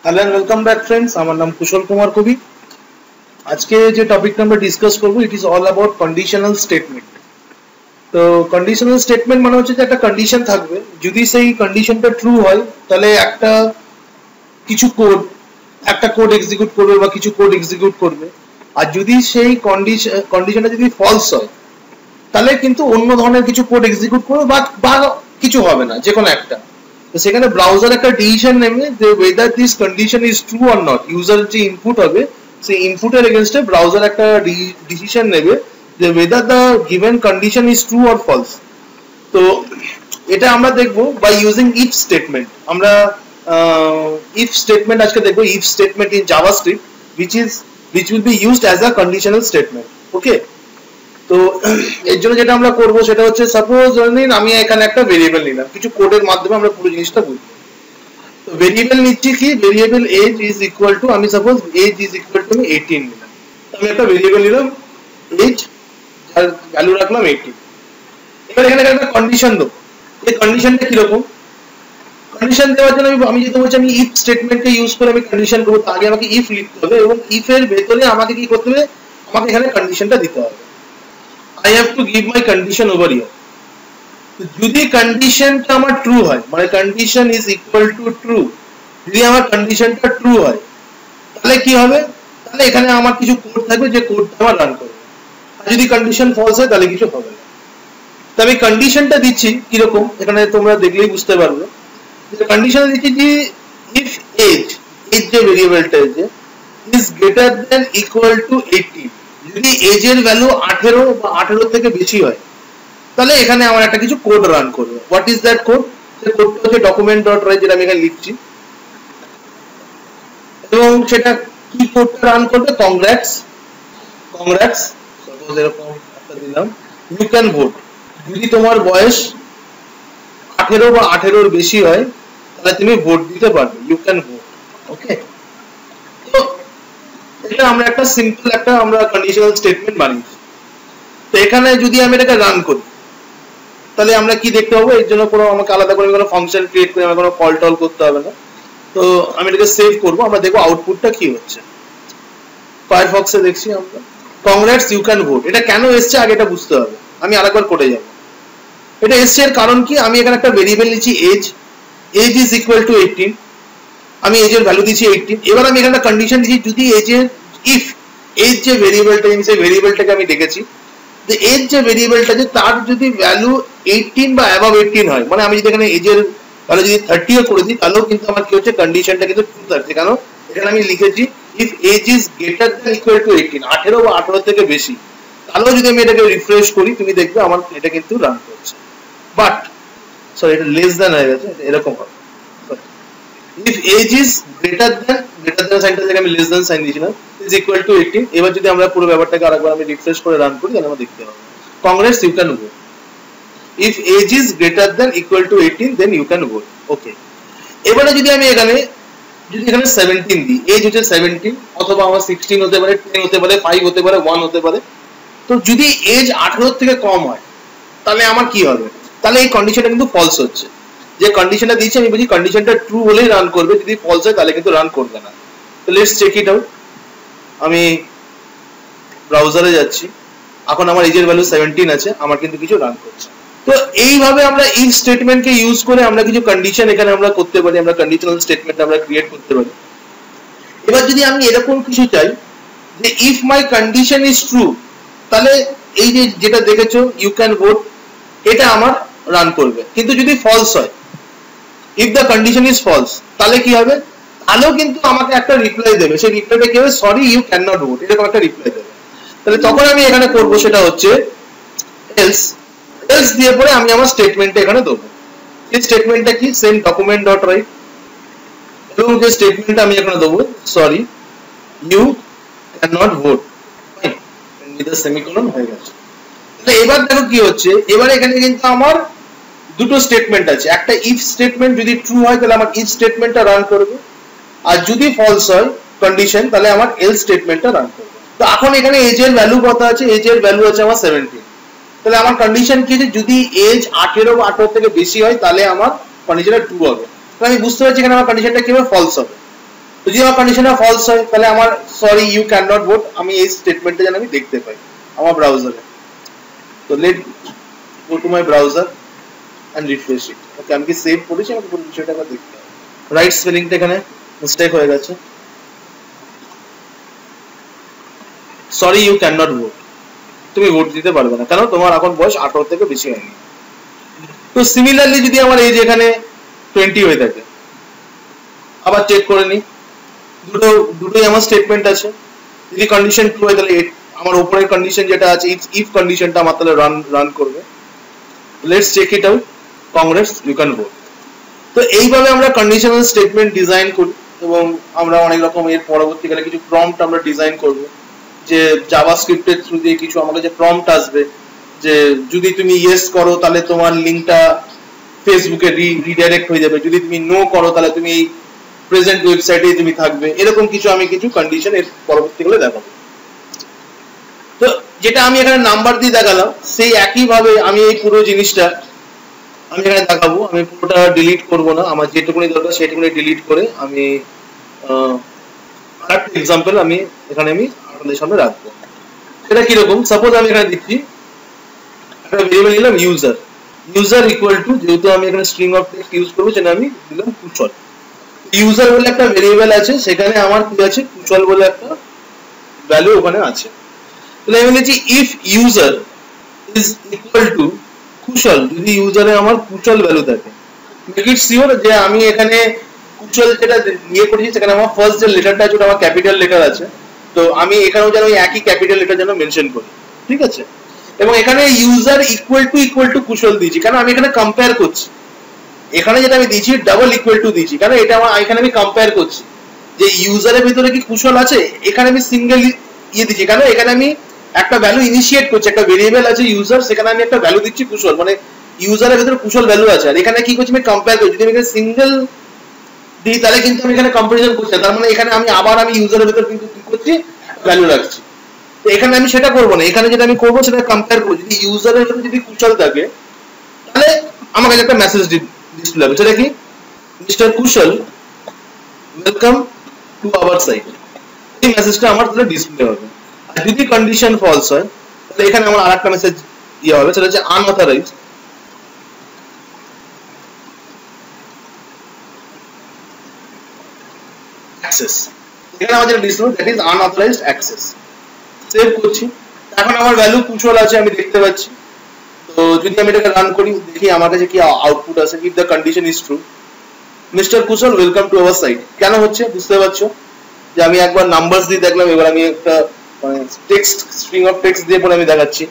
Hello and welcome back friends, আমার নাম কুশল কুমার কবি। আজকে যে টপিকটা আমরা ডিসকাস করব it is all about conditional statement. তো কন্ডিশনাল স্টেটমেন্ট মানে হচ্ছে যে একটা কন্ডিশন থাকবে, যদি সেই কন্ডিশনটা ট্রু হয় তাহলে কিছু কোড এক্সিকিউট করবে বা কিছু কোড এক্সিকিউট করবে, আর যদি সেই কন্ডিশনটা যদি ফলস হয় তাহলে কিন্তু অন্য ধরনের কিছু কোড এক্সিকিউট করবে বা কিছু হবে না, যে কোনো একটা। তো সেখানে ব্রাউজার একটা ডিসিশন নেবে যে whether this condition is true or not। User যে ইনপুট হবে সেই ইনপুটের এগেইনস্টে ব্রাউজার একটা ডিসিশন নেবে যে whether the given condition is true or false। তো এটা আমরা দেখব বাই ইউজিং if statement। আমরা if statement আজকে দেখব, if statement in JavaScript which will be used as a conditional statement। ওকে, তো এর জন্য যেটা আমরা করব সেটা হচ্ছে, সাপোজ আমি এখানে একটা ভেরিয়েবল নিলাম, কিছু কোডের মাধ্যমে আমরা পুরো জিনিসটা বুঝবো। তো ভেরিয়েবল নিচ্ছি কি, variable age is equal to, আমি suppose age is equal to 18 নিলাম। আমি একটা ভেরিয়েবল নিলাম এজ, আর ভ্যালু রাখলাম 18। এবার এখানে একটা কন্ডিশন দেবো। এই কন্ডিশনটা কিরকম, কন্ডিশন দেওয়ার জন্য আমি যেটা বলছি, আমি ইফ স্টেটমেন্টকে ইউজ করে আমি কন্ডিশন করবো। আগে আমাকে ইফ লিখতে হবে এবং ইফ এর ভেতরে আমাকে কি করতে হবে, আমাকে এখানে কন্ডিশনটা দিতে হবে। I have to give my condition over here। যদি কন্ডিশনটা আমার ট্রু হয়, মানে condition is equal two true, যদি আমার কন্ডিশনটা ট্রু হয় তাহলে কি হবে, তাহলে এখানে আমার কিছু কোড থাকবে যে কোডটা আমার রান করবে। আর যদি কন্ডিশন ফলস হয় তাহলে কিছু হবে না। তো আমি কন্ডিশনটা দিচ্ছি কিরকম, এখানে তোমরা দেখলেই বুঝতে পারবে। যে কন্ডিশন দিচ্ছি যে ইফ এজ যে ভেরিয়েবলটা আছে is greater than equal to 18, যদি এজ এর ভ্যালু 18 বা 18 থেকে বেশি হয় তাহলে এখানে আমার একটা কিছু কোড রান করবে। What is that code? সেই কোডটা হচ্ছে document.write, যেটা আমি এখানে লিখছি। এবং সেটা কি কোডটা রান করবে, কংগ্রাটস সাপোজ এরকম একটা দিলাম, ইউ ক্যান ভোট। যদি তোমার বয়স 18 বা 18 এর বেশি হয় তাহলে তুমি ভোট দিতে পারবে, ইউ ক্যান ভোট। ওকে, এটা আমরা একটা সিম্পল একটা আমরা কন্ডিশনাল স্টেটমেন্ট বানিয়েছি। তো এখানে যদি আমি এটাকে রান করি তাহলে আমরা কি দেখতে পাবো, এর জন্য কোনো আমাকে আলাদা করে কোনো ফাংশন ক্রিয়েট করে আমার কোনো কল টল করতে হবে না। তো আমি এটাকে সেভ করবো, আমরা দেখবো আউটপুটটা কি হচ্ছে। ফায়ারফক্সে দেখছি আমরা কংগ্রাটস ইউ ক্যান ভোট। এটা কেন এসছে আগে এটা বুঝতে হবে, আমি আরেকবার কোডে যাব। এটা এসছে এর কারণ কি, আমি এখানে একটা ভেরিয়েবল নিচ্ছি এজ ইজ ইকুয়াল টু 18, আমি এজের ভ্যালু দিচ্ছি 18। এবার আমি এখানে কন্ডিশন দিচ্ছি, যদি ইফ এজ যে ভেরিয়েবলটা সেই ভেরিয়েবলটাকে আমি দেখেছি যে এজ যে ভেরিয়েবলটা আছে তার যদি ভ্যালু 18 বা অ্যাবাভ 18 হয়, মানে আমি যদি এখানে এজের ভ্যালু যদি 30 ও করে দিই তাহলেও কিন্তু আমার কি হচ্ছে, কন্ডিশনটা কিন্তু ট্রু থাকছে। কারণ এখানে আমি লিখেছি if age is greater than equal to 18, 18 বা 18 থেকে বেশি, তাহলেও যদি আমি এটাকে রিফ্রেশ করি তুমি দেখবে আমার এটা কিন্তু রান করছে। বাট সরি, এটা লেস দ্যান হয়ে গেছে, এরকম হবে। if age is greater than সাইনটা থেকে আমি less than সাইন দিয়েছিলাম, is equal to 18। এবার যদি আমরা পুরো ব্যাপারটাকে আরেকবার আমি রিফ্রেশ করে রান করি তাহলে আমরা দেখতে পাবো congrats you can vote. if age is greater than equal to 18 then you can vote। ওকে, এবারে যদি আমি এখানে 17 দিই, এজ হচ্ছে 17, অথবা আমার 16 হতে পারে, 10 হতে পারে, 5 হতে পারে, 1 হতে পারে। তো যদি এজ 18 থেকে কম হয় তাহলে আমার কি হবে, তাহলে এই কন্ডিশনটা কিন্তু ফলস হচ্ছে। যে কন্ডিশনটা দিয়েছি আমি বলছি কন্ডিশনটা ট্রু হলেই রান করবে, যদি ফলস হয় তাহলে কিন্তু রান করবে না। তো লেটস চেক ইট আউট। আমি ব্রাউজারে যাচ্ছি, এখন আমার এজের ভ্যালু 17 আছে, আমার কিন্তু কিছু রান করছে। তো এইভাবে আমরা ইফ স্টেটমেন্টকে ইউজ করে আমরা কিছু কন্ডিশন এখানে আমরা করতে পারি, আমরা কন্ডিশনাল স্টেটমেন্ট আমরা ক্রিয়েট করতে পারি। এবার যদি আমি এরকম কিছু চাই যে if my condition is true, তাহলে এই যে যেটা দেখেছো ইউ ক্যান ভোট, এটা আমার রান করবে। কিন্তু যদি ফলস হয়, if the condition is false, তাহলে কি হবে, তাহলেও কিন্তু আমাকে একটা রিপ্লাই দেবে। সেই রিপ্লাইটা কি হবে, sorry you cannot vote, এরকম একটা রিপ্লাই দেবে। তাহলে তখন আমি এখানে করব সেটা হচ্ছে এলস দিয়ে পরে আমি আমার স্টেটমেন্টটা এখানে দেবো। এই স্টেটমেন্টটা কি, সেম document.write, এবং যে স্টেটমেন্টটা আমি এখানে দেবো, sorry you cannot vote, with semicolon হয়ে গেছে। তাহলে এবার দেখো কি হচ্ছে, এবার এখানে কিন্তু আমার দুটো স্টেটমেন্ট আছে। একটা ইফ স্টেটমেন্ট, যদি ট্রু হয় তাহলে আমার ইফ স্টেটমেন্টটা রান করবে, আর যদি ফলস হয় কন্ডিশন তাহলে আমার এলস স্টেটমেন্টটা রান করবে। তো এখন এখানে এজ এর ভ্যালু কত আছে, এজ এর ভ্যালু আছে আমার 17। তাহলে আমার কন্ডিশন কি, যদি এজ 18 বা 18 থেকে বেশি হয় তাহলে আমার কন্ডিশনটা ট্রু হবে। তাহলে আমি বুঝতে পারছি এখানে আমার কন্ডিশনটা কিভাবে ফলস হবে। যদি আমার কন্ডিশনটা ফলস হয় তাহলে আমার sorry you cannot vote আমি এই স্টেটমেন্টটা যেন আমি দেখতে পাই আমার ব্রাউজারে। তো let go to my browser and refresh it. Okay আমি কি সেভ করেছি আমাকে পুরো বিষয়টা আবার দেখতে হবে। রাইট স্পেলিংটা এখানে মিস্টেক হয়ে গেছে, sorry you cannot vote, তুমি ভোট দিতে পারবে না, কেন তোমার এখন বয়স 18 থেকে বেশি হয়নি। তো সিমিলারলি যদি আমার এজ এখানে 20 হয়ে থাকে, আবার চেক করে নি দুটোই আমার স্টেটমেন্ট আছে। যদি কন্ডিশন ট্রু হয় তাহলে আমার উপরের কন্ডিশন যেটা আছে ইফ কন্ডিশনটা আমার তাহলে রান করবে। Let's check it out, congrats you can vote. তো এইভাবে আমরা কন্ডিশনাল স্টেটমেন্ট ডিজাইন করি এবং আমরা অনেক রকম এর পরবর্তীকালে কিছু প্রম্পট আমরা ডিজাইন করব, যে জাভাস্ক্রিপ্টের থ্রু দিয়ে কিছু আমাকে যে প্রম্পট আসবে যে যদি তুমি ইয়েস করো তাহলে তোমার লিংকটা ফেসবুকে রিডাইরেক্ট হয়ে যাবে, যদি তুমি নো করো তাহলে তুমি এই প্রেজেন্ট ওয়েবসাইটে তুমি থাকবে, এরকম কিছু আমি কিছু কন্ডিশন এর পরবর্তীকালে দেখাবো। তো যেটা আমি এখানে নাম্বার দিয়ে দেখালাম সেই একই ভাবে আমি এই পুরো জিনিসটা আমি এখানে দেখাবো। আমি পুরোটা ডিলিট করব না, আমার যেটুকুনি দরকার সেটুকুনি ডিলিট করে আমি আরেকটা এক্সাম্পল আমি এখানে আমি আপনাদের সামনে রাখবো। সেটা কিরকম, সাপোজ আমি এখানে দিচ্ছি একটা ভেরিয়েবল নিলাম ইউজার, ইউজার ইকুয়াল টু, যেহেতু আমি এখানে স্ট্রিং অফ টেক্সট ইউজ করবো সেটা আমি দিলাম কুশল। ইউজার বলে একটা ভেরিয়েবল আছে, সেখানে আমার কি আছে কুশল বলে একটা ভ্যালু ওখানে আছে। তাহলে আমি লিখছি if user is equal to Kushal, যদি ইউজারে আমার কুশল ভ্যালু থাকে, মেক ইট শিওর যে আমি এখানে কুশল যেটা ইয়ে করেছি সেখানে আমার ফার্স্ট যে লেটারটা আছে ওটা আমার ক্যাপিটাল লেটার আছে, তো আমি এখানেও যেন ওই একই ক্যাপিটাল লেটার যেন মেনশন করি, ঠিক আছে। এবং এখানে ইউজার ইকুয়াল টু কুশল দিয়েছি কারণ আমি এখানে কম্পেয়ার করছি, এখানে যেটা আমি দিয়েছি ডাবল ইকুয়াল টু দিয়েছি কারণ এটা আমার এখানে আমি কম্পেয়ার করছি যে ইউজারের ভিতরে কি কুশল আছে, এখানে আমি সিঙ্গেল ইয়ে দিচ্ছি কারণ এখানে আমি একটা ভ্যালু ইনিশিয়েট করছি, একটা ভেরিয়েবল আছে ইউজার, সেখানে আমি একটা ভ্যালু দিচ্ছি কুশল, মানে ইউজারের ভিতরে কুশল ভ্যালু আছে। আর এখানে কি করছি আমি কম্পেয়ার করছি, যদি আমি এখানে সিঙ্গেল দিই তাহলে কিন্তু আমি এখানে কম্পারিজন করছি, তার মানে এখানে আমি আবার আমি ইউজারের ভিতরে কিন্তু কি করছি ভ্যালু রাখছি। তো এখানে আমি সেটা করবো না, এখানে যেটা আমি করবো সেটা কম্পেয়ার করবো, যদি ইউজারের ভিতরে যদি কুশল থাকে তাহলে আমার কাছে একটা মেসেজ ডিসপ্লে হবে, সেটা কি mister Kushal welcome to our site, এই মেসেজটা আমার তাহলে ডিসপ্লে হবে। আর যদি কন্ডিশন ফলস হয় তাহলে এখানে আমার আরেকটা মেসেজ ইয়ে হবে, সেটা হচ্ছে আনঅথরাইজড অ্যাক্সেস। এখানে আমার যেটা display that is unauthorized access. Save করছি, এখন আমার ভ্যালু কুশল আছে আমি দেখতে পাচ্ছি। তো যদি আমি এটাকে রান করি দেখি আমার কাছে কি আউটপুট আসে, if the condition is true mister Kushal welcome to our site. কেন হচ্ছে বুঝতে পারছো যে আমি একবার নাম্বারস দিয়ে দেখলাম, এবার আমি একটা মানে টেক্সট স্ট্রিং অফ টেক্সট দিয়ে পরে আমি দেখাচ্ছি।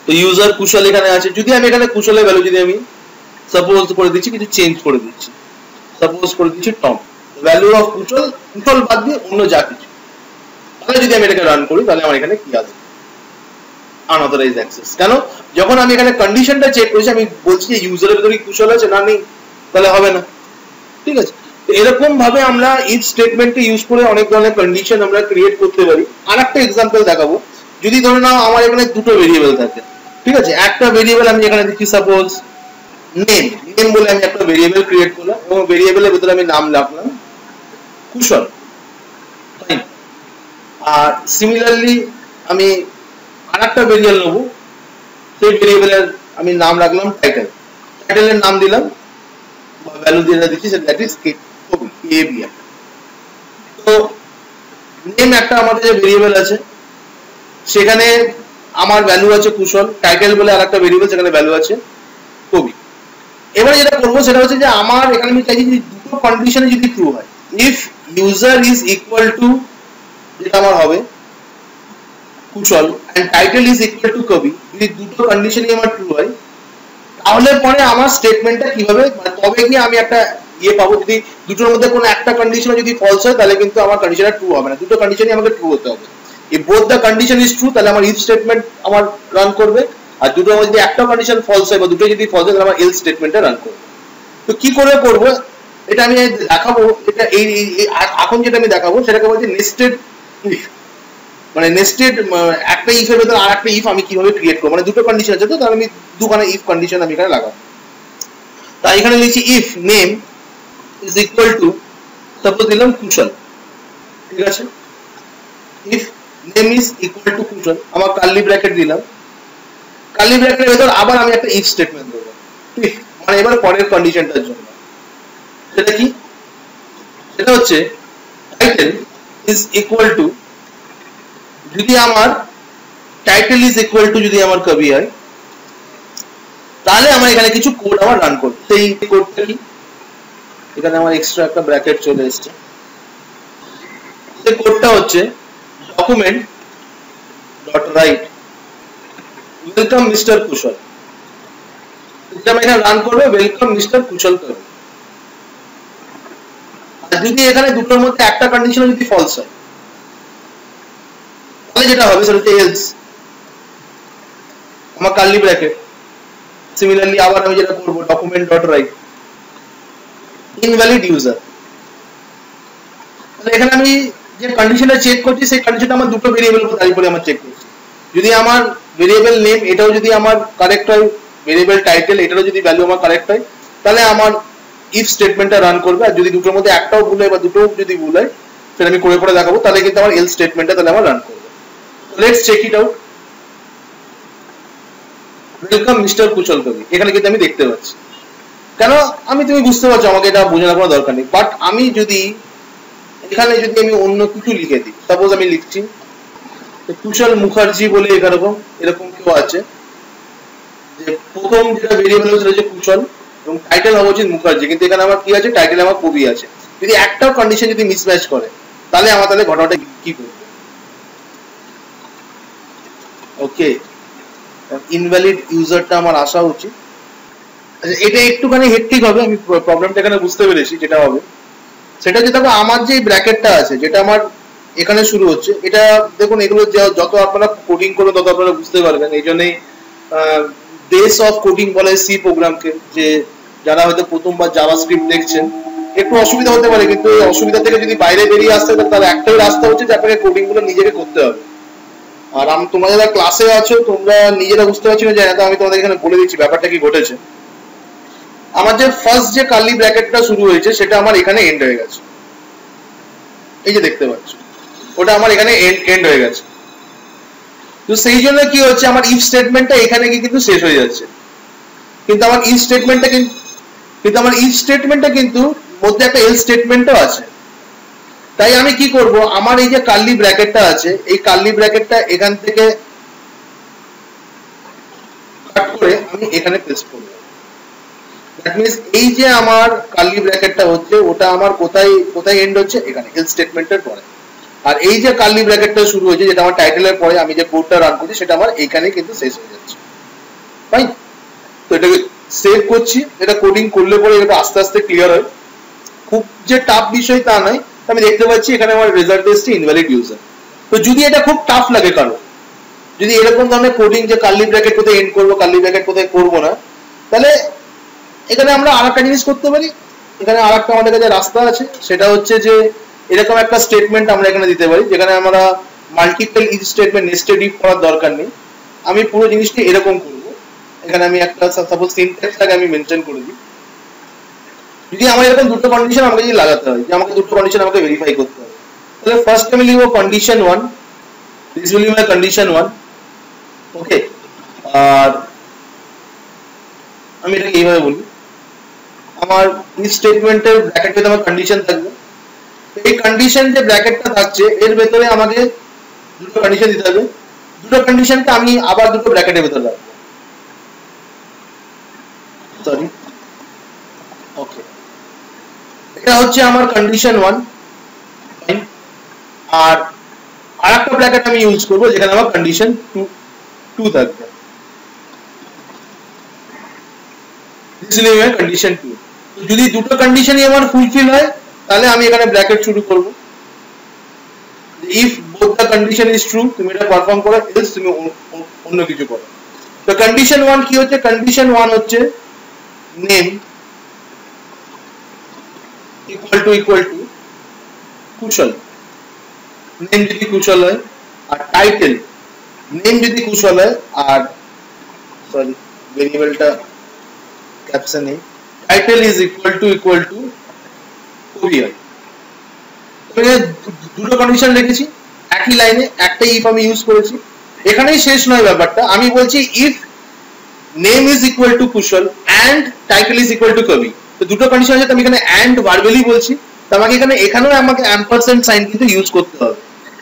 তো ইউজার কুশল এখানে আছে, যদি আমি এখানে কুশলের ভ্যালু যদি আমি সাপোজ করে দিচ্ছি কিছু চেঞ্জ করে দিচ্ছি, সাপোজ করে দিচ্ছি টম, ভ্যালু অফ কুশল কুশল বাদ দিয়ে অন্য যা কিছু, তাহলে যদি আমি এটাকে রান করি তাহলে আমার এখানে কি আসবে আনঅথরাইজড অ্যাক্সেস। কেন, যখন আমি এখানে কন্ডিশনটা চেক করেছি আমি বলছি যে ইউজারের ভিতরে কুশল আছে না নেই, তাহলে হবে না, ঠিক আছে। তো এরকম ভাবে আমরা ইফ স্টেটমেন্টকে ইউজ করে অনেক ধরনের কন্ডিশন আমরা ক্রিয়েট করতে পারি। আরেকটা एग्जांपल দেখাবো, যদি ধরে নাও আমার এখানে দুটো ভেরিয়েবল থাকে, ঠিক আছে, একটা ভেরিয়েবল আমি এখানে দিচ্ছি সাপোজ নেম, নেম বলে আমি একটা ভেরিয়েবল ক্রিয়েট করলাম এবং ভেরিয়েবলের ভিতরে আমি নাম লিখলাম কুশল, ফাইন। আর সিমিলারলি আমি আরেকটা ভেরিয়েবল নেব, সেই ভেরিয়েবলের আমি নাম রাখলাম টাইটেল, টাইটেলের নাম দিলাম বা ভ্যালু দিয়ে দিচ্ছি দ্যাট ইজ কেবিএম। তো নেম একটা আমাদের যে ভেরিয়েবল আছে সেখানে আমার ভ্যালু আছে কুশল, টাইটেল বলে আরেকটা ভেরিয়েবল সেখানে ভ্যালু আছে কবি। এবারে যেটা করব সেটা হচ্ছে যে আমার এখানে আমি চাইছি যে দুটো কন্ডিশনে যদি ট্রু হয়, if user is equal to যেটা আমার হবে Kushal and title is equal to কবি, যদি দুটো কন্ডিশনই আমার ট্রু হয় তাহলে পরে আমার স্টেটমেন্টটা কিভাবে, তবে কি আমি একটা ইয়ে পাবো। যদি দুটোর মধ্যে কোনো একটা কন্ডিশন যদি ফলস হয় তাহলে কিন্তু আমার কন্ডিশনটা ট্রু হবে না, দুটো কন্ডিশনই আমাকে ট্রু হতে হবে। if both the condition is true তাহলে আমার if স্টেটমেন্ট আমার রান করবে, আর দুটোর মধ্যে একটা কন্ডিশন ফলস হয় বা দুটো যদি ফলস হয় তাহলে আমার else স্টেটমেন্টটা রান করবে। তো কি করে করব এটা আমি দেখাবো, এটা এই এখন যেটা আমি দেখাবো সেটাকে বলছি নেস্টেড ইফ, মানে নেস্টেড একটা ইফ এর ভিতরে আরেকটা ইফ আমি কিভাবে ক্রিয়েট করব, মানে দুটো কন্ডিশন আছে তো তাহলে আমি দুখানা ইফ কন্ডিশন আমি এখানে লাগাবো। তাই এখানে লিখছি if name is equal to suppose দিলাম কুশল, ঠিক আছে। If name is equal to Kushal, আমার কার্লি ব্র্যাকেট দিলাম, কার্লি ব্র্যাকেটের ভেতর আবার আমি একটা ইফ স্টেটমেন্ট দেবো, ইফ মানে এবার পরের কন্ডিশনটার জন্য। সেটা কি? সেটা হচ্ছে টাইটেল ইজ ইকুয়াল টু, যদি আমার টাইটেল ইজ ইকুয়াল টু যদি আমার কবি হয়, তাহলে আমার এখানে কিছু কোড আমার রান করবে। সেই কোডটা কি? এখানে আমার এক্সট্রা একটা ব্র্যাকেট চলে এসেছে। সেই কোডটা হচ্ছে document dot write welcome mister Kushal. যেটা আমি এখানে রান করবে ওয়েলকাম মিস্টার কুশল করবে। আর যদি এখানে দুটোর মধ্যে একটা কন্ডিশন যদি ফলস হয়, তাহলে যেটা হবে সেটা হচ্ছে এলস, আমার কার্লি ব্র্যাকেট, সিমিলারলি আবার আমি যেটা করবো document dot right invalid user. তাহলে এখানে আমি যে কন্ডিশনটা চেক করছি সেই কন্ডিশনটা আমার দুটো ভেরিয়েবল উপর দাঁড়িয়ে পড়ে আমার চেক করছি। যদি আমার ভেরিয়েবল নেম এটাও যদি আমার কারেক্ট হয়, ভেরিয়েবল টাইটেল এটারও যদি ভ্যালু আমার কারেক্ট হয়, তাহলে আমার ইফ স্টেটমেন্টটা রান করবে। আর যদি দুটোর মধ্যে একটাও ভুল হয় বা দুটোও যদি ভুল হয়, সেটা আমি করে দেখাবো, তাহলে কিন্তু আমার এলস স্টেটমেন্টটা তাহলে আমার রান করবে। Let's check it out. Welcome mister Kushal কবি, এখানে কিন্তু আমি দেখতে পাচ্ছি। কেন? তুমি বুঝতে পারছো, আমাকে এটা বোঝানোর কোনো দরকার নেই। বাট আমি যদি এখানে যদি আমি অন্য কিছু লিখে দিই, সাপোজ আমি লিখছি কুশল মুখার্জি বলে এরকম কেউ আছে, যে প্রথম যেটা ভেরিয়েবল হচ্ছে কুশল এবং টাইটেল হবে হচ্ছে মুখার্জি, কিন্তু এখানে আমার কি আছে, টাইটেল আমার কবি আছে। যদি একটাও কন্ডিশন যদি মিসম্যাচ করে, তাহলে আমার তাহলে ঘটনাটা কি করবে? ওকে, ইনভ্যালিড ইউজারটা আমার আসা উচিত। আচ্ছা, এটা একটুখানি হেক্টিক হবে, আমি প্রবলেমটা এখানে বুঝতে পেরেছি। যেটা হবে সেটা যে দেখো আমার যে ব্র্যাকেটটা আছে, যেটা আমার এখানে শুরু হচ্ছে, এটা দেখুন এগুলো যত আপনারা কোডিং করবেন তত আপনারা বুঝতে পারবেন। এই জন্যই বেস অফ কোডিং বলে সি প্রোগ্রামকে। যে যারা হয়তো প্রথমবার জাভাস্ক্রিপ্ট দেখছেন একটু অসুবিধা হতে পারে, কিন্তু এই অসুবিধা থেকে যদি বাইরে বেরিয়ে আসতে হবে, তাহলে একটাই রাস্তা হচ্ছে যে আপনাকে কোডিং গুলো নিজেকে করতে হবে। আর তোমরা যারা ক্লাসে আছো তোমরা নিজেরা বুঝতে পারছো না, যে আমি তোমাদের এখানে বলে দিচ্ছি ব্যাপারটা কি ঘটেছে। আমার যে ফার্স্ট যে কার্লি ব্র্যাকেটটা শুরু হয়েছে সেটা আমার এখানে এন্ড হয়ে গেছে, এই যে দেখতে পাচ্ছ, ওটা আমার এখানে এন্ড হয়ে গেছে। তো সেই জন্য কি হচ্ছে, আমার ইফ স্টেটমেন্টটা এখানে গিয়ে কিন্তু শেষ হয়ে যাচ্ছে। কিন্তু আমার ইফ স্টেটমেন্টটা কিন্তু মধ্যে একটা এলস স্টেটমেন্টও আছে। তাই আমি কি করব, আমার এই যে কার্লি ব্র্যাকেটটা আছে, এই কার্লি ব্র্যাকেটটা এখান থেকে কাট করে আমি এখানে পেস্ট করব। দ্যাট মিন্স এই যে আমার কার্লি ব্র্যাকেটটা হচ্ছে, ওটা আমার কোথায় এন্ড হচ্ছে, এখানে এলস স্টেটমেন্টের পরে। আর এই যে কার্লি ব্র্যাকেটটা শুরু হয়েছে, যেটা আমার টাইটেলের পরে আমি যে কোডটা রান করছি, সেটা আমার এখানে কিন্তু শেষ হয়ে যাচ্ছে। ফাইন, তো এটাকে সেভ করছি। এটা কোডিং করলে পরে এটা আস্তে আস্তে ক্লিয়ার হয়, খুব যে টাফ বিষয় তা নয়। আমি দেখতে পাচ্ছি এখানে আমার রেজাল্ট এসেছে ইনভ্যালিড ইউজার। তো যদি এটা খুব টাফ লাগে কারো, যদি এরকম ধরনের কোডিং যে কার্লি ব্র্যাকেট কোথায় এন্ড করবো, কার্লি ব্র্যাকেট কোথায় করবো না, তাহলে এখানে আমরা আরেকটা জিনিস করতে পারি। এখানে আরেকটা আমাদের কাছে রাস্তা আছে, সেটা হচ্ছে যে এরকম একটা স্টেটমেন্ট আমরা এখানে দিতে পারি, যেখানে আমরা multiple if statement nested if করার দরকার নেই। আমি পুরো জিনিসটা এরকম করবো। এখানে আমি একটা সাপোজ সিনট্যাক্সটাকে আমি মেনশন করে দিই। যদি আমার এরকম দুটো কন্ডিশন আমাকে যদি লাগাতে হয়, যে আমাকে দুটো কন্ডিশন আমাকে ভেরিফাই করতে হবে, তাহলে ফার্স্ট আমি লিখবো condition 1, this will be my condition 1। ওকে, আর আমি এটাকে এইভাবে বলি, আমার ইফ স্টেটমেন্টের ব্র্যাকেটে আমার কন্ডিশন থাকবে। এই কন্ডিশন যে ব্র্যাকেটটা থাকছে এর ভেতরে আমাকে দুটো কন্ডিশন দিতে হবে। দুটো কন্ডিশনকে আমি আবার দুটো ব্র্যাকেটের ভেতরে রাখবো। সরি, ওকে, এটা হচ্ছে আমার কন্ডিশন 1। আর আরেকটা ব্র্যাকেট আমি ইউজ করবো যেখানে আমার কন্ডিশন 2 থাকবে। This will be my condition 2। যদি দুটো কন্ডিশনই আমার ফুলফিল হয়, তাহলে আমি এখানে ব্র্যাকেট শুরু করব। If both the condition is true, তুমি এটা পারফর্ম করো, এলস তুমি অন্য কিছু করো। তো কন্ডিশন 1 কি হচ্ছে? কন্ডিশন 1 হচ্ছে name equal to Kushal. Name যদি কুশল হয়, আর টাইটেল নেম যদি কুশল হয়, আর সরি ভেরিয়েবলটা ক্যাপশনে টাইটেল ইজ ইকুয়াল টু কবি হয়। দুটো কন্ডিশন রেখেছি একই লাইনে, একটা ইফ আমি ইউজ করেছি। এখানেই শেষ নয় ব্যাপারটা, আমি বলছি if name is equal to Kushal and title is equal to কবি। তো দুটো কন্ডিশন আছে, আমি এখানে অ্যান্ড ভার্বালি বলছি, তো আমাকে এখানেও আমাকে অ্যাম্পারস্যান্ড সাইন কিন্তু ইউজ করতে হবে।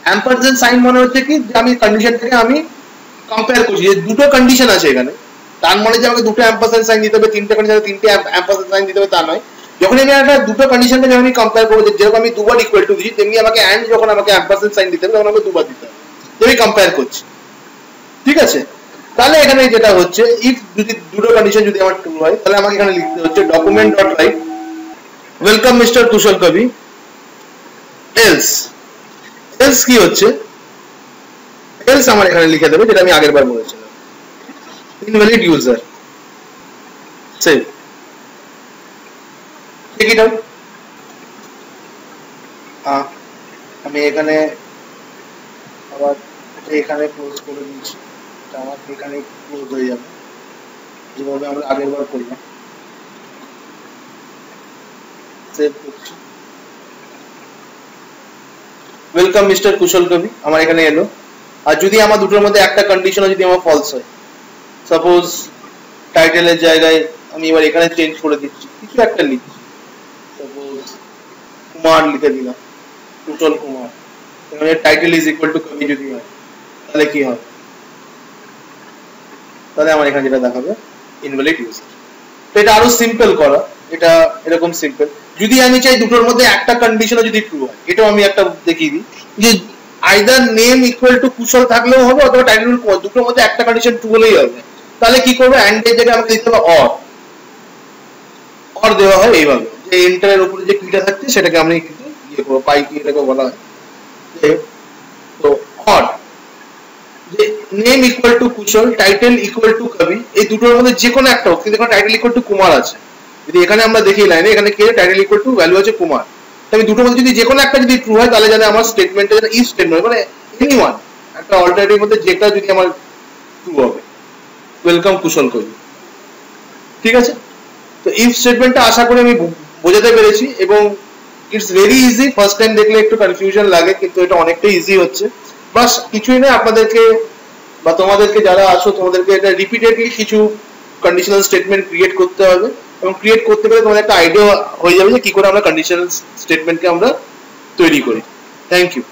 অ্যাম্পারস্যান্ড সাইন মানে হচ্ছে কি, যে আমি কন্ডিশনটাকে আমি কম্পেয়ার করছি, যে দুটো কন্ডিশন আছে এখানে, তার মানে যে আমাকে দুটো অ্যাম্পারস্যান্ড সাইন দিতে হবে, তিনটে কন্ডিশন তিনটে অ্যাম্পারস্যান্ড সাইন দিতে হবে তা নয়। যখন আমি একটা দুটো কন্ডিশনকে যখন আমি কম্পেয়ার করবো, যেরকম আমি দুবার ইকুয়াল টু দিচ্ছি, তেমনি আমাকে অ্যান্ড যখন আমাকে অ্যাম্পারস্যান্ড সাইন দিতে হবে তখন আমাকে দুবার দিতে হবে, আমি কম্পেয়ার করছি। ঠিক আছে, তাহলে এখানে যেটা হচ্ছে, ইফ যদি দুটো কন্ডিশন যদি আমার ট্রু হয়, তাহলে আমাকে এখানে লিখতে হচ্ছে document dot write welcome mister Kushal কবি, এলস এলস কি হচ্ছে, এলস আমার এখানে লিখে দেবে যেটা আমি আগের বার বলেছিলাম, invalid user save. Check it out. আমি এখানে আবার এখানে ক্লোজ করে দিচ্ছি, আমার এখানে ক্লোজ হয়ে যাবে যেভাবে আমরা আগের বার করলাম। সেভ করছি, ওয়েলকাম মিস্টার কুশল কবি আমার এখানে এলো। আর যদি আমার দুটোর মধ্যে একটা কন্ডিশন যদি আমার ফলস হয়, সাপোজ টাইটেলের জায়গায় আমি এবার এখানে চেঞ্জ করে দিচ্ছি, কিছু একটা লিখছি, সাপোজ কুমার লিখে দিলাম, Kushal Kumar, title is equal to কবি যদি হয়, তাহলে কি হবে, তাহলে আমার এখানে যেটা দেখাবে ইনভ্যালিড ইউজার। তো এটা আরো সিম্পল করা, এটা এরকম সিম্পল। যদি আমি চাই দুটোর মধ্যে একটা কন্ডিশনও যদি ট্রু হয়, এটাও আমি একটা দেখিয়ে দিই, যে আইদার নেম ইকুয়াল টু কুশল থাকলেও হবে অথবা টাইটেল কুমার, দুটোর মধ্যে একটা কন্ডিশন ট্রু হলেই হবে। তাহলে কি করবো, অ্যান্ড এর জায়গায় আমাকে দিতে হবে অর দেওয়া হয় এইভাবে, যে এন্টারের উপরে যে কিটা থাকছে সেটাকে আমি ইয়ে করবো, পাই কি এটাকে বলা হয়। তো অর, যে name equal to Kushal, title equal to কবি, এই দুটোর মধ্যে যে কোনো একটা হোক, কিন্তু এখানে টাইটেল ইকুয়াল টু কুমার আছে, যদি এখানে আমরা দেখি লাইনে এখানে কি টাইটেল ইকুয়াল টু ভ্যালু আছে কুমার, আমি দুটোর মধ্যে যদি যে কোনো একটা যদি ট্রু হয়, তাহলে জানে আমার স্টেটমেন্টে যেটা ইফ স্টেটমেন্ট, মানে এনিওয়ান একটা অল্টারনেটিভ মধ্যে যেটা যদি আমার ট্রু হবে, ওয়েলকাম কুশল কবি। ঠিক আছে, তো ইফ স্টেটমেন্টটা আশা করি আমি বোঝাতে পেরেছি, এবং it's very easy. First time দেখলে একটু কনফিউশন লাগে, কিন্তু এটা অনেকটাই ইজি হচ্ছে। বাস কিছুই না, আপনাদেরকে বা তোমাদেরকে যারা আসো, তোমাদেরকে এটা রিপিটেডলি কিছু কন্ডিশনাল স্টেটমেন্ট ক্রিয়েট করতে হবে, এবং ক্রিয়েট করতে গেলে তোমাদের একটা আইডিয়া হয়ে যাবে যে কি করে আমরা কন্ডিশনাল স্টেটমেন্টকে আমরা তৈরি করি। Thank you.